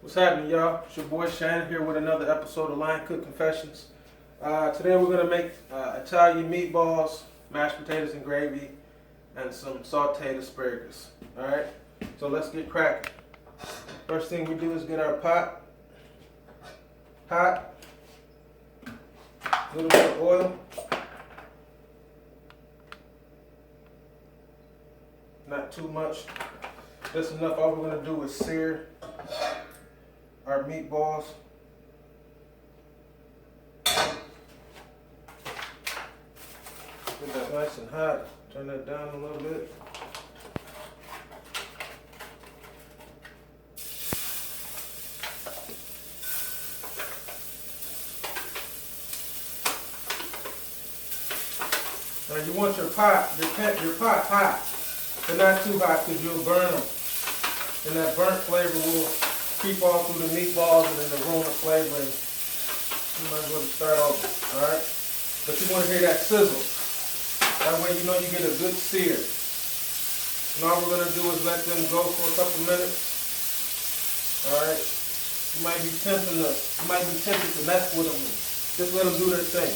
What's happening, y'all? It's your boy Shannon here with another episode of Line Cook Confessions. Today we're going to make Italian meatballs, mashed potatoes and gravy, and some sauteed asparagus. Alright, so let's get cracking. First thing we do is get our pot hot, a little bit of oil, not too much, just enough. All we're going to do is sear our meatballs. Get that nice and hot. Turn that down a little bit. Now you want your pot hot, but not too hot because you'll burn them. And that burnt flavor will creep all through the meatballs and then the ruin the flavor. And you might as well start over, alright? But you want to hear that sizzle. That way you know you get a good sear. And all we're going to do is let them go for a couple minutes. Alright? You might be tempted to mess with them. Just let them do their thing.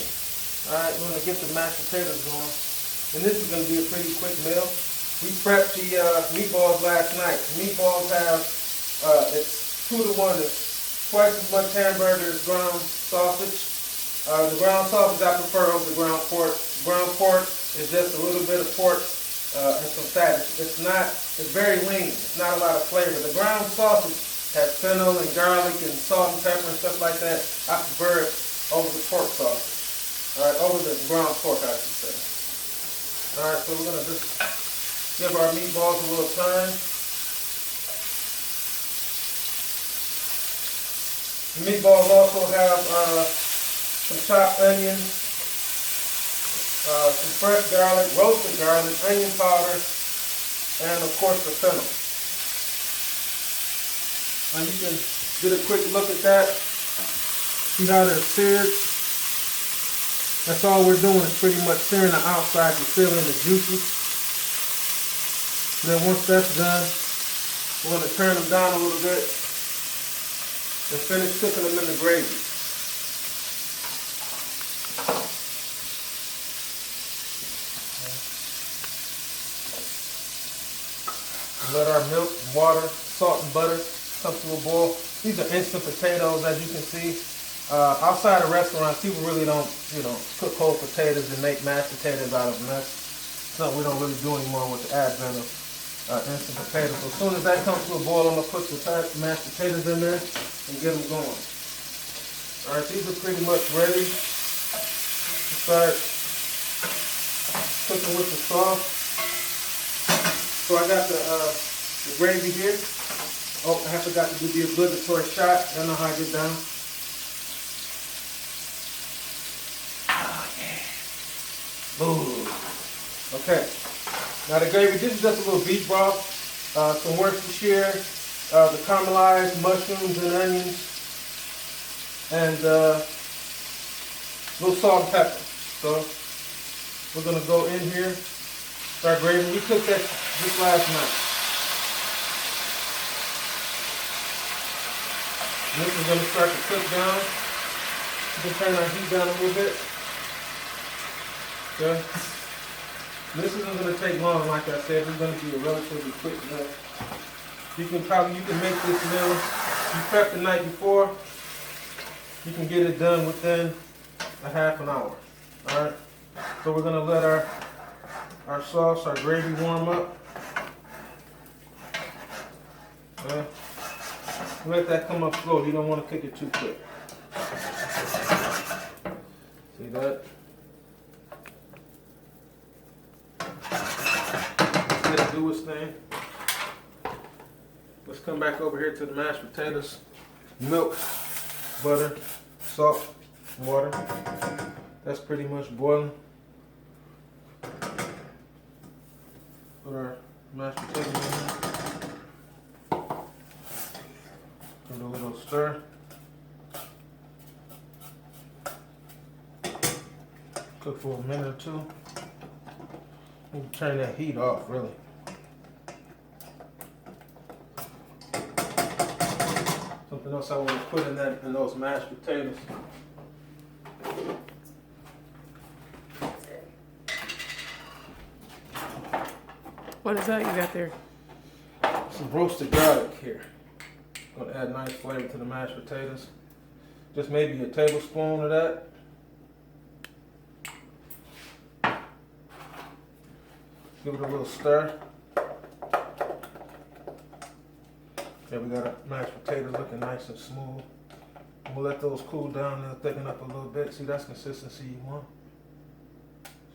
Alright, we're going to get the mashed potatoes going. And this is going to be a pretty quick meal. We prepped the meatballs last night. Meatballs have, it's 2 to 1. It's twice as much hamburger as ground sausage. The ground sausage I prefer over the ground pork. Ground pork is just a little bit of pork and some fat. It's very lean. It's not a lot of flavor. The ground sausage has fennel and garlic and salt and pepper and stuff like that. I prefer it over the pork sausage. Alright, over the ground pork, I should say. Alright, so we're going to just give our meatballs a little time. The meatballs also have some chopped onions, some fresh garlic, roasted garlic, onion powder, and of course the fennel. Now you can get a quick look at that. See how they're seared. That's all we're doing is pretty much searing the outside to fill in the juices. And then once that's done, we're going to turn them down a little bit and finish cooking them in the gravy. Let our milk, water, salt, and butter come to a boil. These are instant potatoes, as you can see. Outside of restaurants, people really don't, cook whole potatoes and make mashed potatoes out of them. That's something we don't really do anymore with the advent of instant potatoes. So as soon as that comes to a boil, I'm going to put the mashed potatoes in there and get them going. Alright, these are pretty much ready to start cooking with the sauce. So I got the gravy here. Oh, I forgot to do the obligatory shot. Y'all know how I get down. Oh, yeah. Boom. Okay. Now the gravy, this is just a little beef broth, some Worcestershire, the caramelized mushrooms and onions, and a little salt and pepper. So we're going to go in here. Our gravy, we cooked that just last night. And this is going to start to cook down. You can turn our heat down a little bit. Okay. This isn't going to take long, like I said. It's going to be a relatively quick meal. You can make this meal. You prep the night before. You can get it done within a half an hour. All right. So we're going to let our sauce, our gravy warm up. Okay. Let that come up slow. You don't want to cook it too quick. See that? Let it do its thing. Let's come back over here to the mashed potatoes. Milk, butter, salt, water. That's pretty much boiling. Put our mashed potatoes in there. Give it a little stir. Cook for a minute or two. And turn that heat off, really. Something else I want to put in those mashed potatoes. What is that you got there? Some roasted garlic here. Gonna add nice flavor to the mashed potatoes. Just maybe a tablespoon of that. Give it a little stir. Okay, we got our mashed potatoes looking nice and smooth. We'll let those cool down. They'll thicken up a little bit. See, that's consistency you want.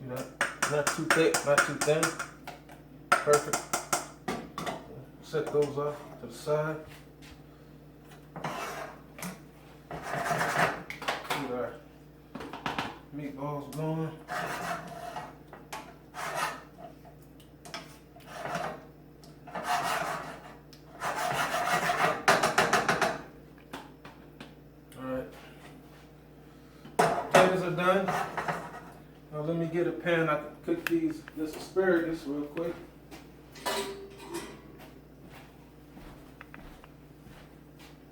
See that? Not too thick, not too thin. Perfect. Set those off to the side. Get our meatballs going. Potatoes are done. Now let me get a pan. I can cook this asparagus real quick.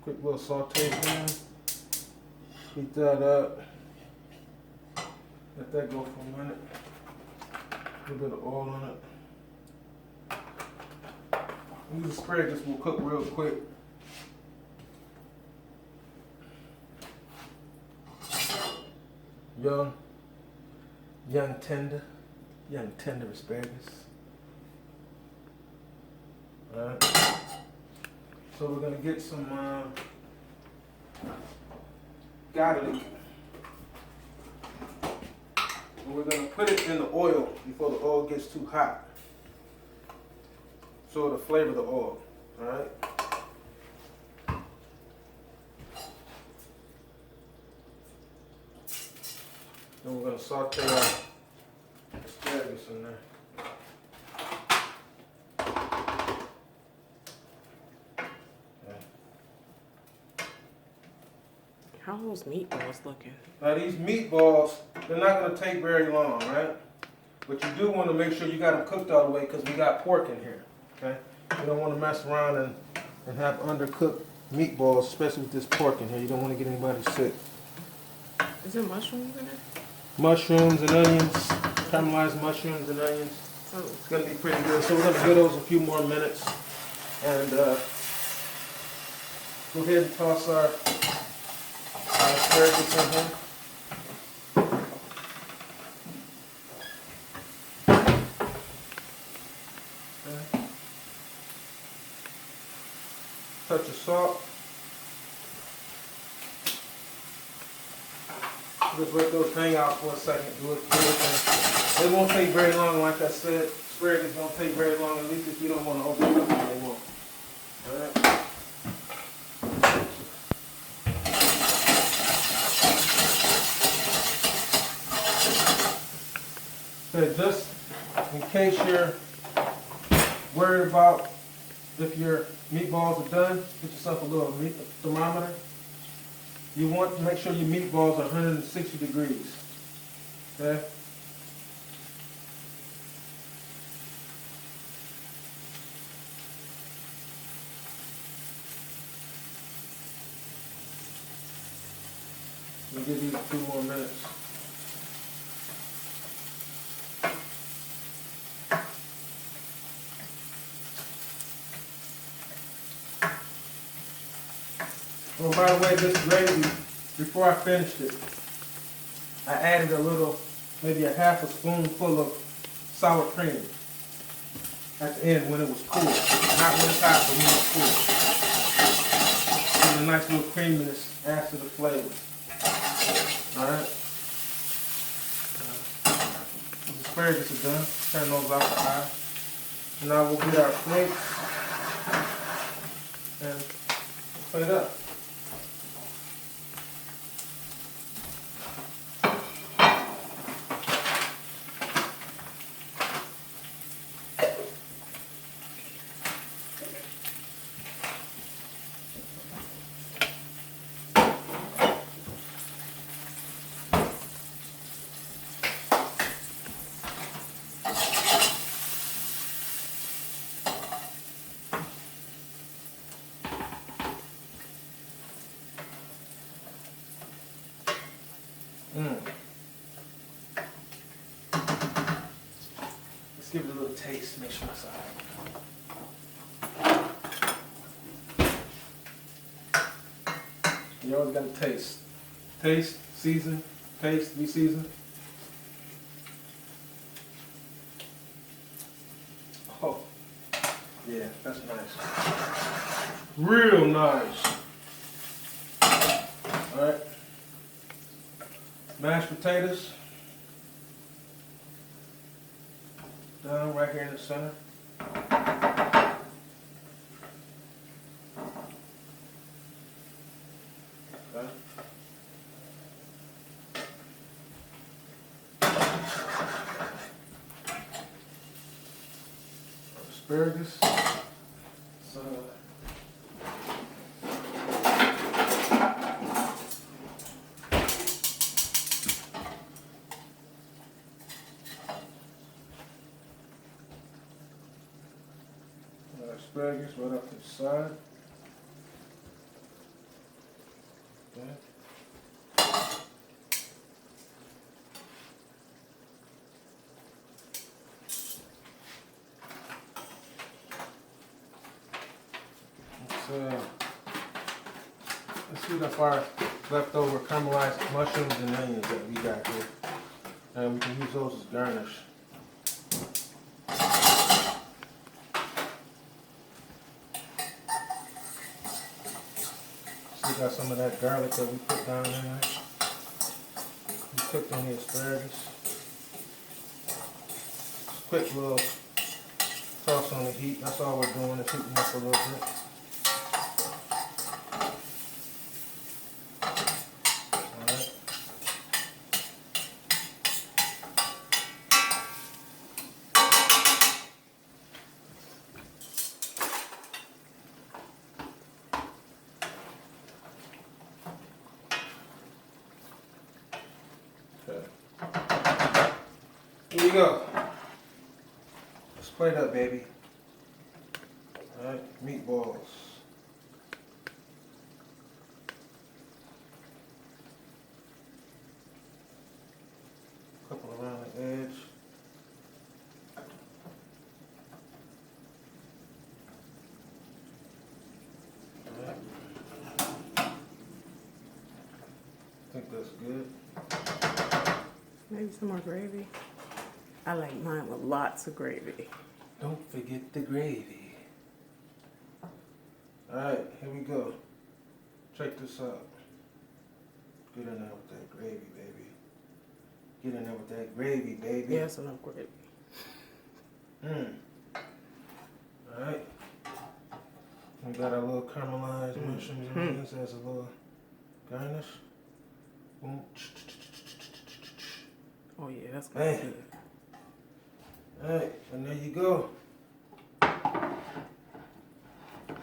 Quick little saute pan. Heat that up. Let that go for a minute. A little bit of oil on it. These asparagus will cook real quick. Young tender asparagus. Alright. So we're gonna get some garlic. And we're gonna put it in the oil before the oil gets too hot. So it'll flavor the oil. Alright. Then we're going to saute our asparagus in there. Okay. How are those meatballs looking? Now these meatballs, they're not going to take very long, right? But you do want to make sure you got them cooked all the way because we got pork in here, okay? You don't want to mess around and have undercooked meatballs, especially with this pork in here. You don't want to get anybody sick. Is there mushrooms in it? Mushrooms and onions, caramelized mushrooms and onions. Oh. It's going to be pretty good. So we're going to give those a few more minutes. And go ahead and toss our asparagus in here. Okay. Touch of salt. Just let those hang out for a second. Do it. It won't take very long, like I said. Asparagus don't take very long, at least if you don't want to overcook it, they won't. Alright. Okay, just in case you're worried about if your meatballs are done, get yourself a little thermometer. You want to make sure your meatballs are 160 degrees. Okay? We'll give these a few more minutes. Oh, by the way, this gravy, before I finished it, I added a little, maybe a half a spoonful of sour cream at the end when it was cool. Not when it's hot, but when it's cool. Give it a nice little creaminess, adds to the flavor. Alright? The asparagus are done. Turn those off the eye. And now we'll get our plates and put it up. taste, make sure it's alright. You always gotta taste. Taste, season, taste, re-season. Oh, yeah, that's nice. Real nice. Alright. Mashed potatoes. Down right here in the center. Okay. Asparagus. So, asparagus right off to the side. Okay. Let's see how far leftover caramelized mushrooms and onions that we got here. And we can use those as garnish. Still got some of that garlic that we put down in there. We cooked on the asparagus. Quick little toss on the heat. That's all we're doing is heating up a little bit. Alright. Okay. Here you go. Let's plate up, baby. Alright, meatballs. Couple around the edge. Alright. I think that's good. Maybe some more gravy. I like mine with lots of gravy. Don't forget the gravy. Alright, here we go. Check this out. Get in there with that gravy, baby. Get in there with that gravy, baby. Yeah, that's enough gravy. Alright. We got our little caramelized mushrooms and onions as a little garnish. Boom. Oh yeah, that's gonna be good. Alright, and there you go.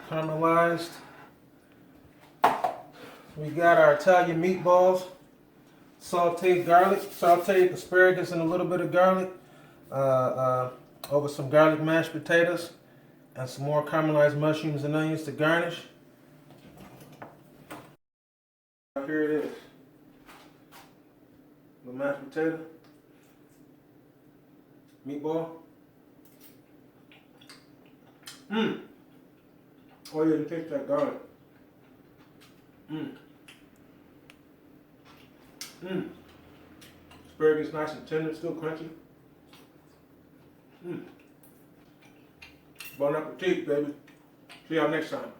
Caramelized. We got our Italian meatballs, sauteed garlic, sauteed asparagus and a little bit of garlic, over some garlic mashed potatoes, and some more caramelized mushrooms and onions to garnish. Here it is. The mashed potato, meatball. Oh yeah, you taste that garlic. Asparagus nice and tender, still crunchy. Bon appetit, baby. See y'all next time.